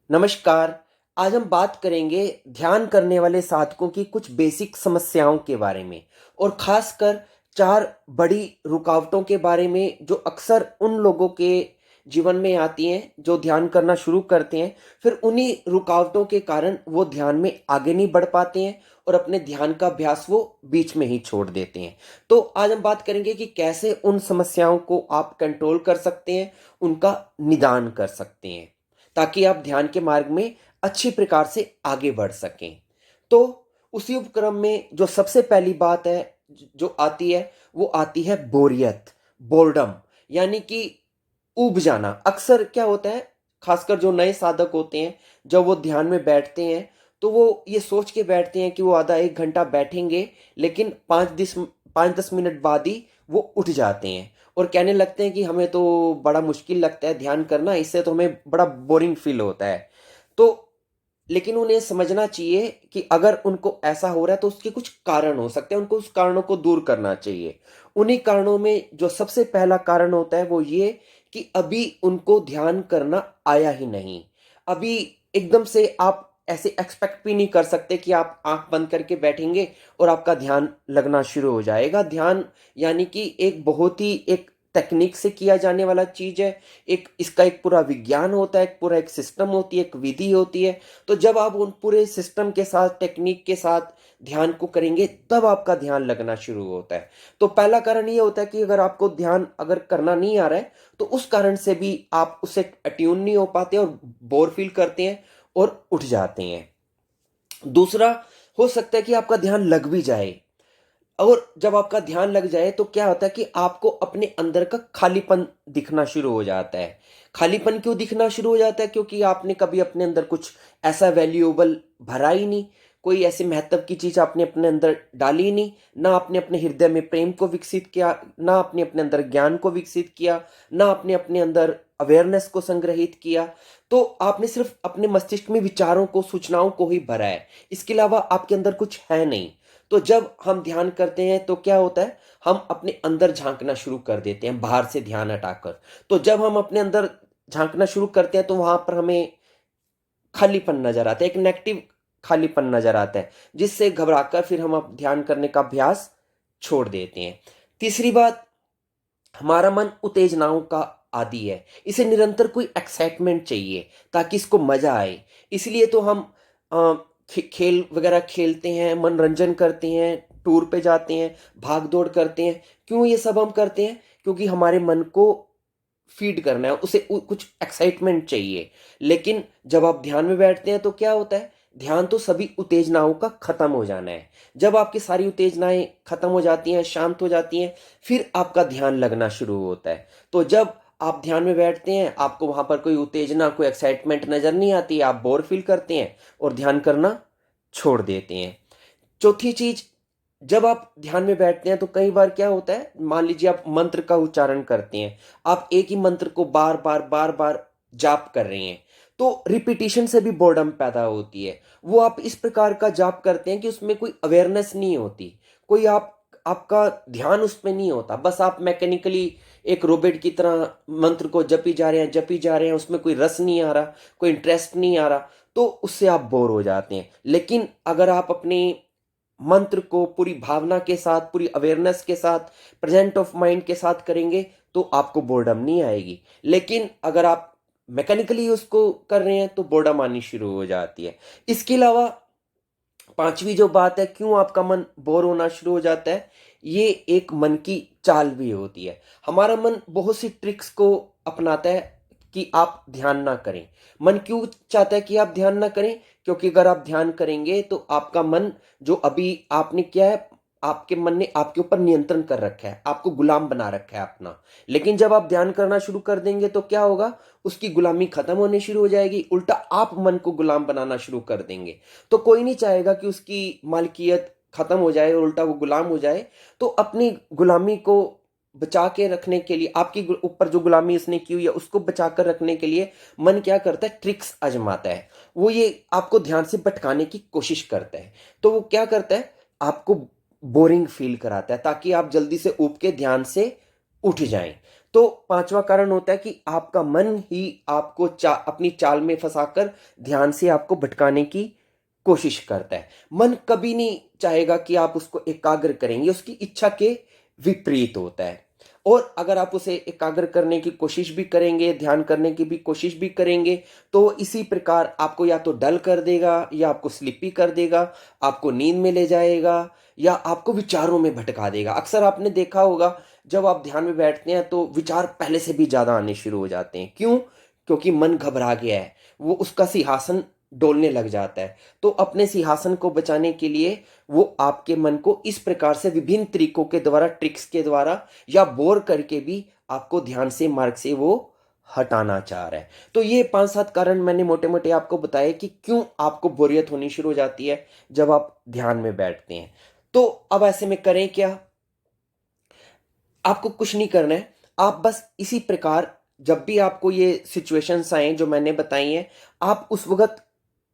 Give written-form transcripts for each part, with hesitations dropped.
नमस्कार। आज हम बात करेंगे ध्यान करने वाले साधकों की कुछ बेसिक समस्याओं के बारे में और खासकर 4 बड़ी रुकावटों के बारे में जो अक्सर उन लोगों के जीवन में आती हैं जो ध्यान करना शुरू करते हैं, फिर उन्हीं रुकावटों के कारण वो ध्यान में आगे नहीं बढ़ पाते हैं और अपने ध्यान का अभ्यास वो बीच में ही छोड़ देते हैं। तो आज हम बात करेंगे कि कैसे उन समस्याओं को आप कंट्रोल कर सकते हैं, उनका निदान कर सकते हैं, ताकि आप ध्यान के मार्ग में अच्छी प्रकार से आगे बढ़ सकें। तो उसी उपक्रम में जो सबसे पहली बात है जो आती है, वो आती है बोरियत, बोर्डम, यानी कि ऊब जाना। अक्सर क्या होता है, खासकर जो नए साधक होते हैं, जब वो ध्यान में बैठते हैं तो वो ये सोच के बैठते हैं कि वो आधा 1 घंटा बैठेंगे, लेकिन 5-10 मिनट बाद ही वो उठ जाते हैं और कहने लगते हैं कि हमें तो बड़ा मुश्किल लगता है ध्यान करना, इससे तो हमें बड़ा बोरिंग फील होता है। तो लेकिन उन्हें समझना चाहिए कि अगर उनको ऐसा हो रहा है तो उसके कुछ कारण हो सकते हैं, उनको उस कारणों को दूर करना चाहिए। उन्हीं कारणों में जो सबसे पहला कारण होता है वो ये कि अभी उनको ध्यान करना आया ही नहीं। अभी एकदम से आप ऐसे एक्सपेक्ट भी नहीं कर सकते कि आप आंख बंद करके बैठेंगे और आपका ध्यान लगना शुरू हो जाएगा। ध्यान यानी कि एक बहुत ही एक टेक्निक से किया जाने वाला चीज है। एक इसका एक पूरा विज्ञान होता है, एक पूरा एक सिस्टम होती है, एक विधि होती है। तो जब आप उन पूरे सिस्टम के साथ, टेक्निक के साथ ध्यान को करेंगे, तब आपका ध्यान लगना शुरू होता है। तो पहला कारण ये होता है कि अगर आपको ध्यान अगर करना नहीं आ रहा है, तो उस कारण से भी आप उससे अट्यून नहीं हो पाते और बोर फील करते हैं और उठ जाते हैं। दूसरा, हो सकता है कि आपका ध्यान लग भी जाए, और जब आपका ध्यान लग जाए तो क्या होता है कि आपको अपने अंदर का खालीपन दिखना शुरू हो जाता है। खालीपन क्यों दिखना शुरू हो जाता है? क्योंकि आपने कभी अपने अंदर कुछ ऐसा वैल्यूएबल भरा ही नहीं, कोई ऐसे महत्व की चीज आपने अपने अंदर डाली ही नहीं। ना आपने अपने हृदय में प्रेम को विकसित किया, ना आपने अपने अंदर ज्ञान को विकसित किया, ना आपने अपने अंदर अवेयरनेस को संग्रहित किया। तो आपने सिर्फ अपने मस्तिष्क में विचारों को, सूचनाओं को ही भरा है, इसके अलावा आपके अंदर कुछ है नहीं। तो जब हम ध्यान करते हैं तो क्या होता है, हम अपने अंदर झांकना शुरू कर देते हैं बाहर से ध्यान हटाकर। तो जब हम अपने अंदर झांकना शुरू करते हैं तो वहां पर हमें खालीपन नजर आता है, एक नेगेटिव खालीपन नजर आता है, जिससे घबराकर फिर हम अब ध्यान करने का अभ्यास छोड़ देते हैं। तीसरी बात, हमारा मन उत्तेजनाओं का आदी है। इसे निरंतर कोई एक्साइटमेंट चाहिए ताकि इसको मजा आए। इसलिए तो हम खेल वगैरह खेलते हैं, मनोरंजन करते हैं, टूर पे जाते हैं, भाग दौड़ करते हैं। क्यों ये सब हम करते हैं? क्योंकि हमारे मन को फीड करना है, उसे कुछ एक्साइटमेंट चाहिए। लेकिन जब आप ध्यान में बैठते हैं तो क्या होता है, ध्यान तो सभी उत्तेजनाओं का खत्म हो जाना है। जब आपकी सारी उत्तेजनाएं खत्म हो जाती हैं, शांत हो जाती हैं, फिर आपका ध्यान लगना शुरू होता है। तो जब आप ध्यान में बैठते हैं, आपको वहां पर कोई उत्तेजना, कोई एक्साइटमेंट नजर नहीं आती, आप बोर फील करते हैं और ध्यान करना छोड़ देते हैं। चौथी चीज, जब आप ध्यान में बैठते हैं तो कई बार क्या होता है, मान लीजिए आप मंत्र का उच्चारण करते हैं, आप एक ही मंत्र को बार बार जाप कर रहे हैं, तो रिपीटिशन से भी बोर्डम पैदा होती है। वो आप इस प्रकार का जाप करते हैं कि उसमें कोई अवेयरनेस नहीं होती, कोई आपका ध्यान उसमें नहीं होता, बस आप मैकेनिकली एक रोबोट की तरह मंत्र को जपी जा रहे हैं, जपी जा रहे हैं, उसमें कोई रस नहीं आ रहा, कोई इंटरेस्ट नहीं आ रहा, तो उससे आप बोर हो जाते हैं। लेकिन अगर आप अपने मंत्र को पूरी भावना के साथ, पूरी अवेयरनेस के साथ, प्रेजेंट ऑफ माइंड के साथ करेंगे तो आपको बोर्डम नहीं आएगी। लेकिन अगर आप मैकेनिकली उसको कर रहे हैं तो बोर्डम आनी शुरू हो जाती है। इसके अलावा पांचवी जो बात है, क्यों आपका मन बोर होना शुरू हो जाता है, ये एक मन की चाल भी होती है। हमारा मन बहुत सी ट्रिक्स को अपनाता है कि आप ध्यान ना करें। मन क्यों चाहता है कि आप ध्यान ना करें? क्योंकि अगर आप ध्यान करेंगे तो आपका मन, जो अभी आपने किया है, आपके मन ने आपके ऊपर नियंत्रण कर रखा है, आपको गुलाम बना रखा है अपना। लेकिन जब आप ध्यान करना शुरू कर देंगे तो क्या होगा, उसकी गुलामी खत्म होनी शुरू हो जाएगी, उल्टा आप मन को गुलाम बनाना शुरू कर देंगे। तो कोई नहीं चाहेगा कि उसकी मालकियत खत्म हो जाए और उल्टा वो गुलाम हो जाए। तो अपनी गुलामी को बचा के रखने के लिए, आपकी ऊपर जो गुलामी उसने की हुई है उसको बचा कर रखने के लिए मन क्या करता है, ट्रिक्स आजमाता है। वो ये आपको ध्यान से भटकाने की कोशिश करता है। तो वो क्या करता है, आपको बोरिंग फील कराता है ताकि आप जल्दी से ऊब के ध्यान से उठ जाएं। तो पांचवा कारण होता है कि आपका मन ही आपको अपनी चाल में फंसाकर ध्यान से आपको भटकाने की कोशिश करता है। मन कभी नहीं चाहेगा कि आप उसको एकाग्र करेंगे, उसकी इच्छा के विपरीत होता है। और अगर आप उसे एकाग्र करने की कोशिश भी करेंगे, ध्यान करने की भी कोशिश भी करेंगे, तो इसी प्रकार आपको या तो डल कर देगा, या आपको स्लिपी कर देगा, आपको नींद में ले जाएगा, या आपको विचारों में भटका देगा। अक्सर आपने देखा होगा, जब आप ध्यान में बैठते हैं तो विचार पहले से भी ज़्यादा आने शुरू हो जाते हैं। क्यों? क्योंकि मन घबरा गया है, वो उसका सिंहासन डोलने लग जाता है। तो अपने सिंहासन को बचाने के लिए वो आपके मन को इस प्रकार से विभिन्न तरीकों के द्वारा, ट्रिक्स के द्वारा या बोर करके भी आपको ध्यान से मार्ग से वो हटाना चाह रहा है। तो ये 5-7 कारण मैंने मोटे-मोटे आपको बताए कि क्यों आपको बोरियत होनी शुरू हो जाती है जब आप ध्यान में बैठते हैं। तो अब ऐसे में करें क्या? आपको कुछ नहीं करना है। आप बस इसी प्रकार जब भी आपको ये सिचुएशंस आए जो मैंने बताई हैं, आप उस वक़्त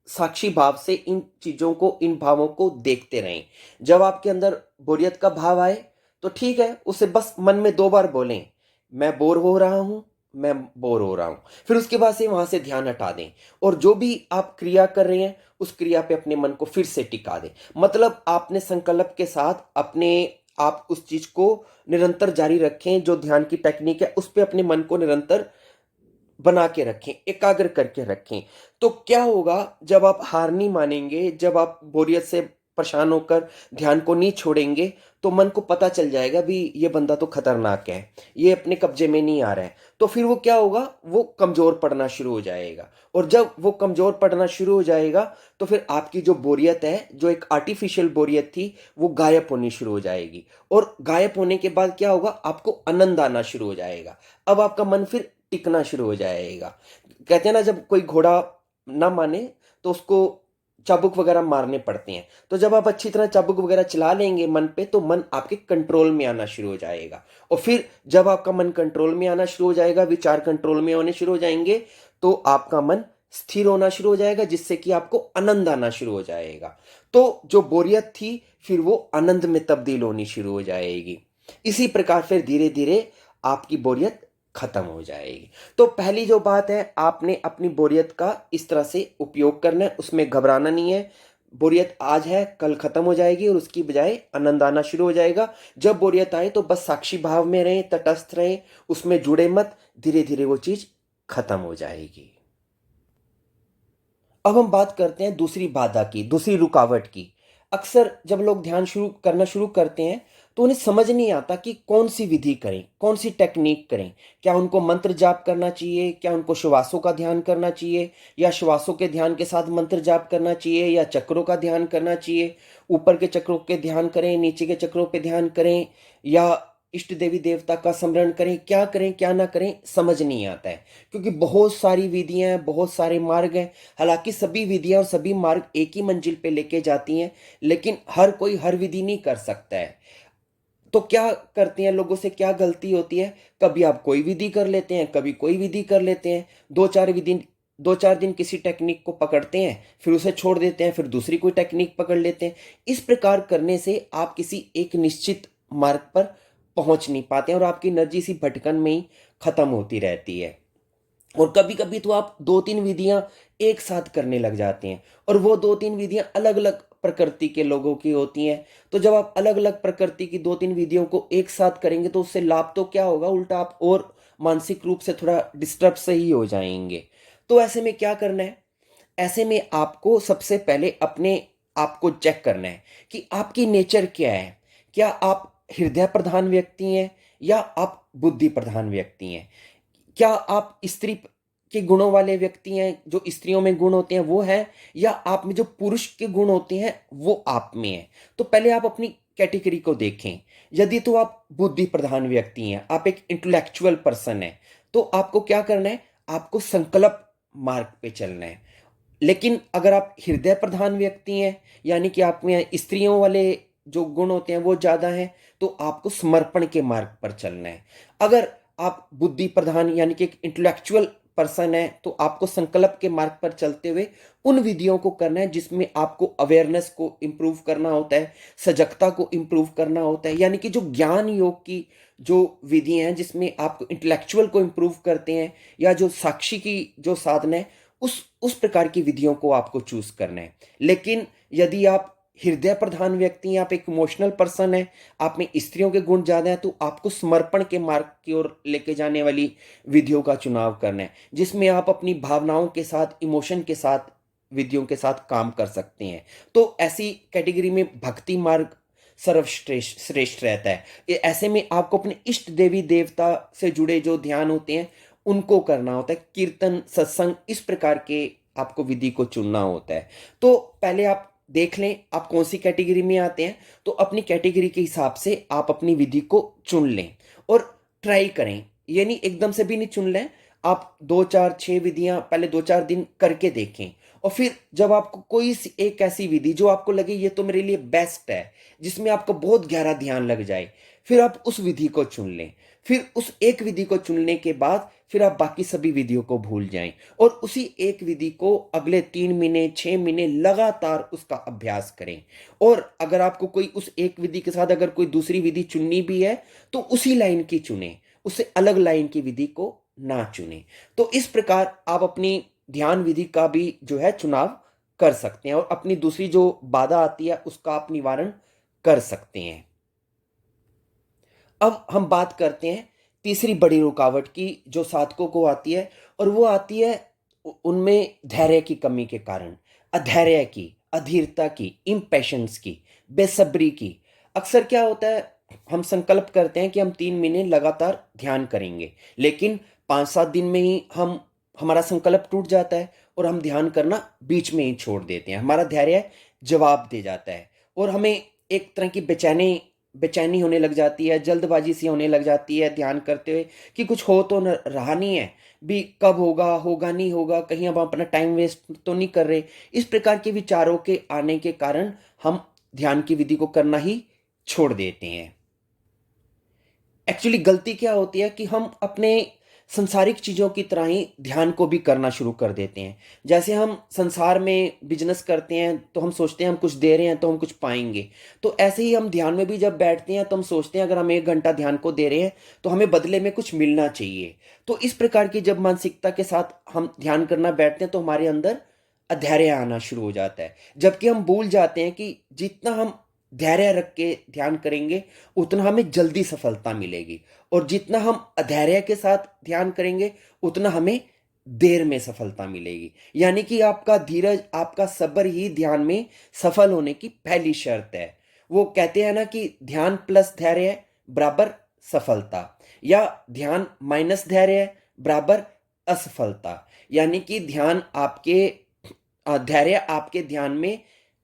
साक्षी भाव से इन चीज़ों को, इन भावों को देखते रहें। जब आपके अंदर बोरियत का भाव आए, तो ठीक है, उसे बस मन में 2 बार बोलें, मैं बोर हो रहा हूँ, मैं बोर हो रहा हूँ। फिर उसके बाद से वहाँ से ध्यान हटा दें और जो भी आप क्रिया कर रहे हैं, उस क्रिया पे अपने मन को फिर से टिका दें। मतलब आपने संकल्प के साथ आप उस चीज़ को निरंतर जारी रखें, जो ध्यान की टेक्निक है, उस पे अपने मन को निरंतर बना के रखें, एकाग्र करके रखें। तो क्या होगा, जब आप हार नहीं मानेंगे, जब आप बोरियत से परेशान होकर ध्यान को नहीं छोड़ेंगे, तो मन को पता चल जाएगा भी ये बंदा तो खतरनाक है, ये अपने कब्जे में नहीं आ रहा है। तो फिर वो क्या होगा, वो कमज़ोर पड़ना शुरू हो जाएगा। और जब वो कमज़ोर पड़ना शुरू हो जाएगा, तो फिर आपकी जो बोरियत है, जो एक आर्टिफिशियल बोरियत थी, वो गायब होनी शुरू हो जाएगी। और गायब होने के बाद क्या होगा, आपको आनंद आना शुरू हो जाएगा। अब आपका मन फिर टिकना शुरू हो जाएगा। कहते हैं ना, जब कोई घोड़ा ना माने तो उसको चाबुक वगैरह मारने पड़ते हैं। तो जब आप अच्छी तरह चाबुक वगैरह चला लेंगे मन पे, तो मन आपके कंट्रोल में आना शुरू हो जाएगा। और फिर जब आपका मन कंट्रोल में आना शुरू हो जाएगा, विचार कंट्रोल में होने शुरू हो जाएंगे, तो आपका मन स्थिर होना शुरू हो जाएगा, जिससे कि आपको आनंद आना शुरू हो जाएगा। तो जो बोरियत थी, फिर वो आनंद में तब्दील होनी शुरू हो जाएगी। इसी प्रकार फिर धीरे धीरे आपकी बोरियत खत्म हो जाएगी। तो पहली जो बात है, आपने अपनी बोरियत का इस तरह से उपयोग करना है, उसमें घबराना नहीं है। बोरियत आज है, कल खत्म हो जाएगी और उसकी बजाय आनंद आना शुरू हो जाएगा। जब बोरियत आए तो बस साक्षी भाव में रहें, तटस्थ रहें, उसमें जुड़े मत। धीरे धीरे वो चीज खत्म हो जाएगी। अब हम बात करते हैं दूसरी बाधा की, दूसरी रुकावट की। अक्सर जब लोग ध्यान शुरू करते हैं, तो उन्हें समझ नहीं आता कि कौन सी विधि करें, कौन सी टेक्निक करें। क्या उनको मंत्र जाप करना चाहिए, क्या उनको श्वासों का ध्यान करना चाहिए, या श्वासों के ध्यान के साथ मंत्र जाप करना चाहिए, या चक्रों का ध्यान करना चाहिए। ऊपर के चक्रों के ध्यान करें, नीचे के चक्रों पे ध्यान करें, या इष्ट देवी देवता का स्मरण करें क्या ना करें, समझ नहीं आता है। क्योंकि बहुत सारी विधियां हैं, बहुत सारे मार्ग हैं। हालांकि सभी विधियां और सभी मार्ग एक ही मंजिल पे लेके जाती हैं, लेकिन हर कोई हर विधि नहीं कर सकता है। तो क्या करते हैं, लोगों से क्या गलती होती है, कभी आप कोई विधि कर लेते हैं, कभी कोई विधि कर लेते हैं। 2-4 दिन किसी टेक्निक को पकड़ते हैं, फिर उसे छोड़ देते हैं, फिर दूसरी कोई टेक्निक पकड़ लेते हैं। इस प्रकार करने से आप किसी एक निश्चित मार्ग पर पहुंच नहीं पाते हैं, और आपकी एनर्जी सी भटकन में ही खत्म होती रहती है। और कभी कभी तो आप 2-3 विधियां एक साथ करने लग जाते हैं, और वो 2-3 विधियां अलग अलग प्रकृति के लोगों की होती हैं। तो जब आप अलग अलग प्रकृति की 2-3 विधियों को एक साथ करेंगे, तो उससे लाभ तो क्या होगा, उल्टा आप और मानसिक रूप से थोड़ा डिस्टर्ब से ही हो जाएंगे। तो ऐसे में क्या करना है, ऐसे में आपको सबसे पहले अपने आप को चेक करना है कि आपकी नेचर क्या है। क्या आप हृदय प्रधान व्यक्ति हैं, या आप बुद्धि प्रधान व्यक्ति हैं? क्या आप स्त्री के गुणों वाले व्यक्ति हैं, जो स्त्रियों में गुण होते हैं वो है, या आप में जो पुरुष के गुण होते हैं वो आप में है? तो पहले आप अपनी कैटेगरी को देखें। यदि तो आप बुद्धि प्रधान व्यक्ति हैं, आप एक इंटेलेक्चुअल पर्सन है, तो आपको क्या करना है, आपको संकल्प मार्ग पे चलना है। लेकिन अगर आप हृदय प्रधान व्यक्ति हैं, यानी कि आप में स्त्रियों वाले जो गुण होते हैं वो ज्यादा हैं, तो आपको समर्पण के मार्ग पर चलना है। अगर आप बुद्धि प्रधान यानी कि एक इंटेलेक्चुअल पर्सन है तो आपको संकल्प के मार्ग पर चलते हुए उन विधियों को करना है जिसमें आपको अवेयरनेस को इम्प्रूव करना होता है, सजगता को इम्प्रूव करना होता है। यानी कि जो ज्ञान योग की जो विधियां हैं जिसमें आपको इंटेलेक्चुअल को इम्प्रूव करते हैं, या जो साक्षी की जो साधना है, उस प्रकार की विधियों को आपको चूज करना है। लेकिन यदि आप हृदय प्रधान व्यक्ति हैं, आप एक इमोशनल पर्सन है, आप में स्त्रियों के गुण ज्यादा है, तो आपको समर्पण के मार्ग की ओर लेके जाने वाली विधियों का चुनाव करना है, जिसमें आप अपनी भावनाओं के साथ, इमोशन के साथ, विधियों के साथ काम कर सकते हैं। तो ऐसी कैटेगरी में भक्ति मार्ग सर्वश्रेष्ठ श्रेष्ठ रहता है। ऐसे में आपको अपने इष्ट देवी देवता से जुड़े जो ध्यान होते हैं उनको करना होता है, कीर्तन सत्संग इस प्रकार के आपको विधि को चुनना होता है। तो पहले आप देख लें आप कौन सी कैटेगरी में आते हैं, तो अपनी कैटेगरी के हिसाब से आप अपनी विधि को चुन लें और ट्राई करें। ये नहीं एकदम से भी नहीं चुन लें, आप 2 4 6 विधियां पहले 2 4 दिन करके देखें, और फिर जब आपको कोई एक ऐसी विधि जो आपको लगे ये तो मेरे लिए बेस्ट है, जिसमें आपको बहुत गहरा ध्यान लग जाए, फिर आप उस विधि को चुन लें। फिर उस एक विधि को चुनने के बाद फिर आप बाकी सभी विधियों को भूल जाएं और उसी एक विधि को अगले 3 महीने 6 महीने लगातार उसका अभ्यास करें। और अगर आपको कोई उस एक विधि के साथ अगर कोई दूसरी विधि चुननी भी है तो उसी लाइन की चुने, उससे अलग लाइन की विधि को ना चुने। तो इस प्रकार आप अपनी ध्यान विधि का भी जो है चुनाव कर सकते हैं और अपनी दूसरी जो बाधा आती है उसका आप निवारण कर सकते हैं। अब हम बात करते हैं तीसरी बड़ी रुकावट की जो साधकों को आती है, और वो आती है उनमें धैर्य की कमी के कारण, अधैर्य की, अधीरता की, इम्पेशंस की, बेसब्री की। अक्सर क्या होता है, हम संकल्प करते हैं कि हम 3 महीने लगातार ध्यान करेंगे, लेकिन 5 7 दिन में ही हमारा संकल्प टूट जाता है और हम ध्यान करना बीच में ही छोड़ देते हैं। हमारा धैर्य जवाब दे जाता है और हमें एक तरह की बेचैनी बेचैनी होने लग जाती है, जल्दबाजी सी होने लग जाती है ध्यान करते हुए कि कुछ हो तो रहा नहीं है, भी कब होगा, होगा नहीं होगा, कहीं अब हम अपना टाइम वेस्ट तो नहीं कर रहे। इस प्रकार के विचारों के आने के कारण हम ध्यान की विधि को करना ही छोड़ देते हैं। एक्चुअली गलती क्या होती है कि हम अपने संसारिक चीज़ों की तरह ही ध्यान को भी करना शुरू कर देते हैं। जैसे हम संसार में बिजनेस करते हैं तो हम सोचते हैं हम कुछ दे रहे हैं तो हम कुछ पाएंगे, तो ऐसे ही हम ध्यान में भी जब बैठते हैं तो हम सोचते हैं अगर हम 1 घंटा ध्यान को दे रहे हैं तो हमें बदले में कुछ मिलना चाहिए। तो इस प्रकार की जब मानसिकता के साथ हम ध्यान करना बैठते हैं तो हमारे अंदर अधैर्य आना शुरू हो जाता है, जबकि हम भूल जाते हैं कि जितना हम धैर्य रख के ध्यान करेंगे उतना हमें जल्दी सफलता मिलेगी, और जितना हम अधैर्य के साथ ध्यान करेंगे उतना हमें देर में सफलता मिलेगी। यानी कि आपका धीरज, आपका सब्र ही ध्यान में सफल होने की पहली शर्त है। वो कहते हैं ना कि ध्यान प्लस धैर्य बराबर सफलता, या ध्यान माइनस धैर्य बराबर असफलता। यानी कि ध्यान आपके धैर्य आपके ध्यान में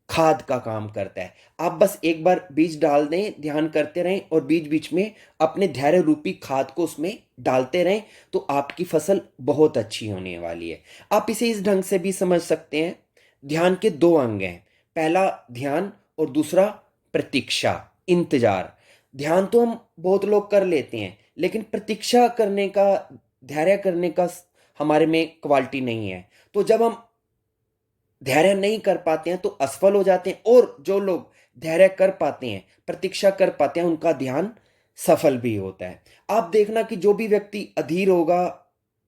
खाद का काम करता है। आप बस एक बार बीज डाल दें, ध्यान करते रहें और बीच बीच में अपने धैर्य रूपी खाद को उसमें डालते रहें, तो आपकी फसल बहुत अच्छी होने वाली है। आप इसे इस ढंग से भी समझ सकते हैं, ध्यान के 2 अंग हैं, पहला ध्यान और दूसरा प्रतीक्षा, इंतजार। ध्यान तो हम बहुत लोग कर लेते हैं, लेकिन प्रतीक्षा करने का, धैर्य करने का हमारे में क्वालिटी नहीं है। तो जब हम धैर्य नहीं कर पाते हैं तो असफल हो जाते हैं, और जो लोग धैर्य कर पाते हैं, प्रतीक्षा कर पाते हैं, उनका ध्यान सफल भी होता है। आप देखना कि जो भी व्यक्ति अधीर होगा,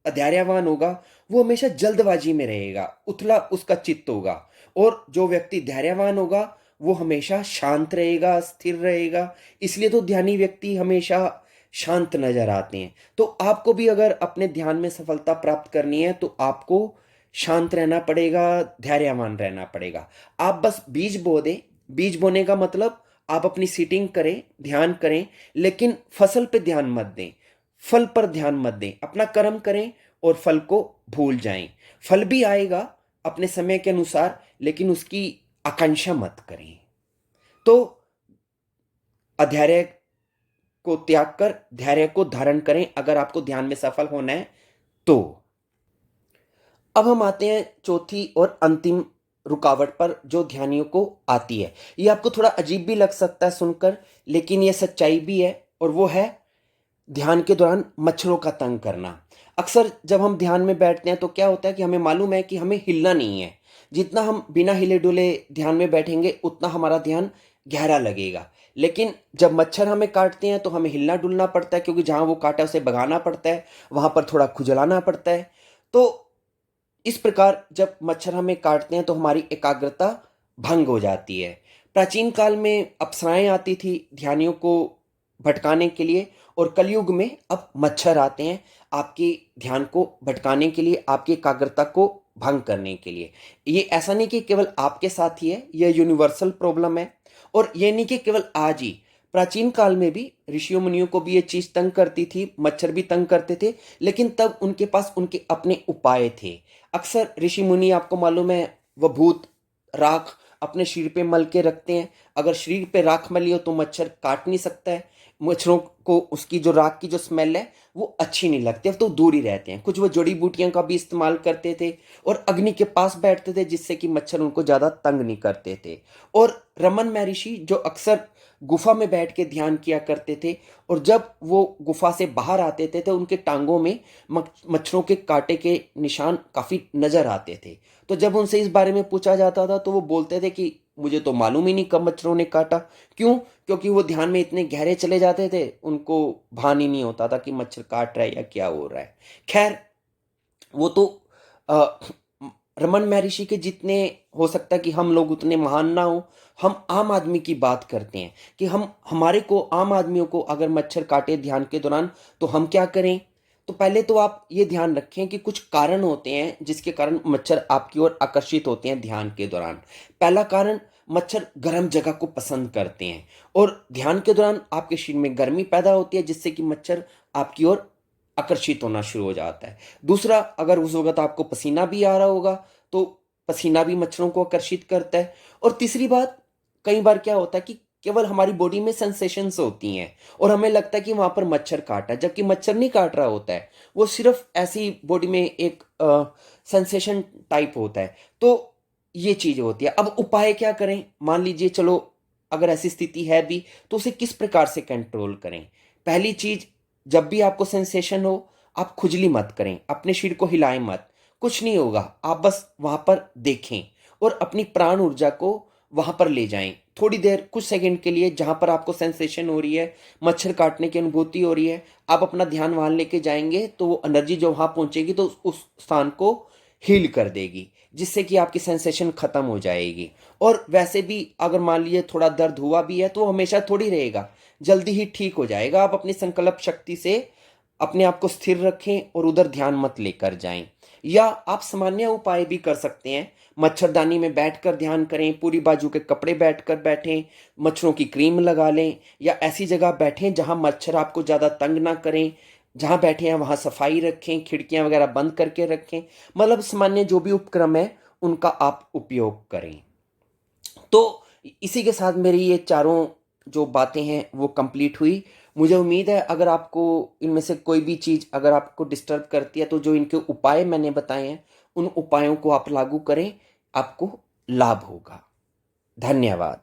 अधैर्यवान होगा, वो हमेशा जल्दबाजी में रहेगा, उथला उसका चित्त होगा, और जो व्यक्ति धैर्यवान होगा वो हमेशा शांत रहेगा, स्थिर रहेगा। इसलिए तो ध्यानी व्यक्ति हमेशा शांत नजर आते हैं। तो आपको भी अगर अपने ध्यान में सफलता प्राप्त करनी है तो आपको शांत रहना पड़ेगा, धैर्यवान रहना पड़ेगा। आप बस बीज बो दें, बीज बोने का मतलब आप अपनी सीटिंग करें, ध्यान करें, लेकिन फसल पे ध्यान मत दें, फल पर ध्यान मत दें। अपना कर्म करें और फल को भूल जाएं। फल भी आएगा अपने समय के अनुसार, लेकिन उसकी आकांक्षा मत करें। तो अधैर्य को त्याग कर धैर्य को धारण करें अगर आपको ध्यान में सफल होना है तो। अब हम आते हैं चौथी और अंतिम रुकावट पर जो ध्यानियों को आती है। ये आपको थोड़ा अजीब भी लग सकता है सुनकर, लेकिन ये सच्चाई भी है, और वो है ध्यान के दौरान मच्छरों का तंग करना। अक्सर जब हम ध्यान में बैठते हैं तो क्या होता है कि हमें मालूम है कि हमें हिलना नहीं है। जितना हम बिना हिले-डुले ध्यान में बैठेंगे उतना हमारा ध्यान गहरा लगेगा। लेकिन जब मच्छर हमें काटते हैं तो हमें हिलना-डुलना पड़ता है, क्योंकि जहाँ वो काटा उसे भगाना पड़ता है, वहाँ पर थोड़ा खुजलाना पड़ता है। तो इस प्रकार जब मच्छर हमें काटते हैं तो हमारी एकाग्रता भंग हो जाती है। प्राचीन काल में अप्सराएँ आती थी ध्यानियों को भटकाने के लिए, और कलयुग में अब मच्छर आते हैं आपके ध्यान को भटकाने के लिए, आपकी एकाग्रता को भंग करने के लिए। ये ऐसा नहीं कि केवल आपके साथ ही है, ये यूनिवर्सल प्रॉब्लम है। और ये नहीं कि केवल आज ही, प्राचीन काल में भी ऋषियों मुनियों को भी ये चीज़ तंग करती थी, मच्छर भी तंग करते थे, लेकिन तब उनके पास उनके अपने उपाय थे। अक्सर ऋषि मुनि, आपको मालूम है, वह भूत राख अपने शरीर पे मल के रखते हैं। अगर शरीर पे राख मली हो तो मच्छर काट नहीं सकता है। मच्छरों को उसकी जो राख की जो स्मेल है वो अच्छी नहीं लगती, अब तो दूर ही रहते हैं। कुछ वो जड़ी बूटियां का भी इस्तेमाल करते थे और अग्नि के पास बैठते थे, जिससे कि मच्छर उनको ज़्यादा तंग नहीं करते थे। और रमन महर्षि जो अक्सर गुफा में बैठ के ध्यान किया करते थे, और जब वो गुफा से बाहर आते थे तो उनके टांगों में मच्छरों के कांटे के निशान काफ़ी नज़र आते थे। तो जब उनसे इस बारे में पूछा जाता था तो वो बोलते थे कि मुझे तो मालूम ही नहीं कब मच्छरों ने काटा। क्यों? क्योंकि वो ध्यान में इतने गहरे चले जाते थे, उनको भान ही नहीं होता था कि मच्छर काट रहा है या क्या हो रहा है। खैर, वो तो अ, रमन महर्षि के जितने हो सकता है कि हम लोग उतने महान ना हो। हम आम आदमी की बात करते हैं कि हम हमारे को आम आदमियों को अगर मच्छर काटे ध्यान के दौरान तो हम क्या करें। तो पहले तो आप ये ध्यान रखें कि कुछ कारण होते हैं जिसके कारण मच्छर आपकी ओर आकर्षित होते हैं ध्यान के दौरान। पहला कारण, मच्छर गर्म जगह को पसंद करते हैं, और ध्यान के दौरान आपके शरीर में गर्मी पैदा होती है जिससे कि मच्छर आपकी ओर आकर्षित होना शुरू हो जाता है। दूसरा, अगर उस वक़्त आपको पसीना भी आ रहा होगा, तो पसीना भी मच्छरों को आकर्षित करता है। और तीसरी बात, कई बार क्या होता है कि केवल हमारी बॉडी में सेंसेशंस होती हैं और हमें लगता है कि वहाँ पर मच्छर काटा है, जबकि मच्छर नहीं काट रहा होता है। वो सिर्फ़ ऐसी बॉडी में एक सेंसेशन टाइप होता है। तो ये चीज़ होती है। अब उपाय क्या करें? मान लीजिए, चलो अगर ऐसी स्थिति है भी, तो उसे किस प्रकार से कंट्रोल करें? पहली चीज़, जब भी आपको सेंसेशन हो, आप खुजली मत करें, अपने शरीर को हिलाएं मत। कुछ नहीं होगा, आप बस वहां पर देखें और अपनी प्राण ऊर्जा को वहां पर ले जाएं। थोड़ी देर, कुछ सेकंड के लिए, जहां पर आपको सेंसेशन हो रही है, मच्छर काटने की अनुभूति हो रही है, आप अपना ध्यान वहां लेके जाएंगे तो वो एनर्जी जो वहां पहुंचेगी तो उस स्थान को हील कर देगी, जिससे कि आपकी सेंसेशन खत्म हो जाएगी। और वैसे भी अगर मान लीजिए थोड़ा दर्द हुआ भी है तो वो हमेशा थोड़ी रहेगा, जल्दी ही ठीक हो जाएगा। आप अपनी संकल्प शक्ति से अपने आप को स्थिर रखें और उधर ध्यान मत लेकर जाएं। या आप सामान्य उपाय भी कर सकते हैं। मच्छरदानी में बैठकर ध्यान करें, पूरी बाजू के कपड़े बैठकर बैठें, मच्छरों की क्रीम लगा लें, या ऐसी जगह बैठें जहां मच्छर आपको ज़्यादा तंग ना करें। जहां बैठे हैं वहां सफाई रखें, खिड़कियां वगैरह बंद करके रखें। मतलब सामान्य जो भी उपक्रम है उनका आप उपयोग करें। तो इसी के साथ मेरी ये चारों जो बातें हैं वो कंप्लीट हुई। मुझे उम्मीद है अगर आपको इनमें से कोई भी चीज़ अगर आपको डिस्टर्ब करती है तो जो इनके उपाय मैंने बताए हैं उन उपायों को आप लागू करें, आपको लाभ होगा। धन्यवाद।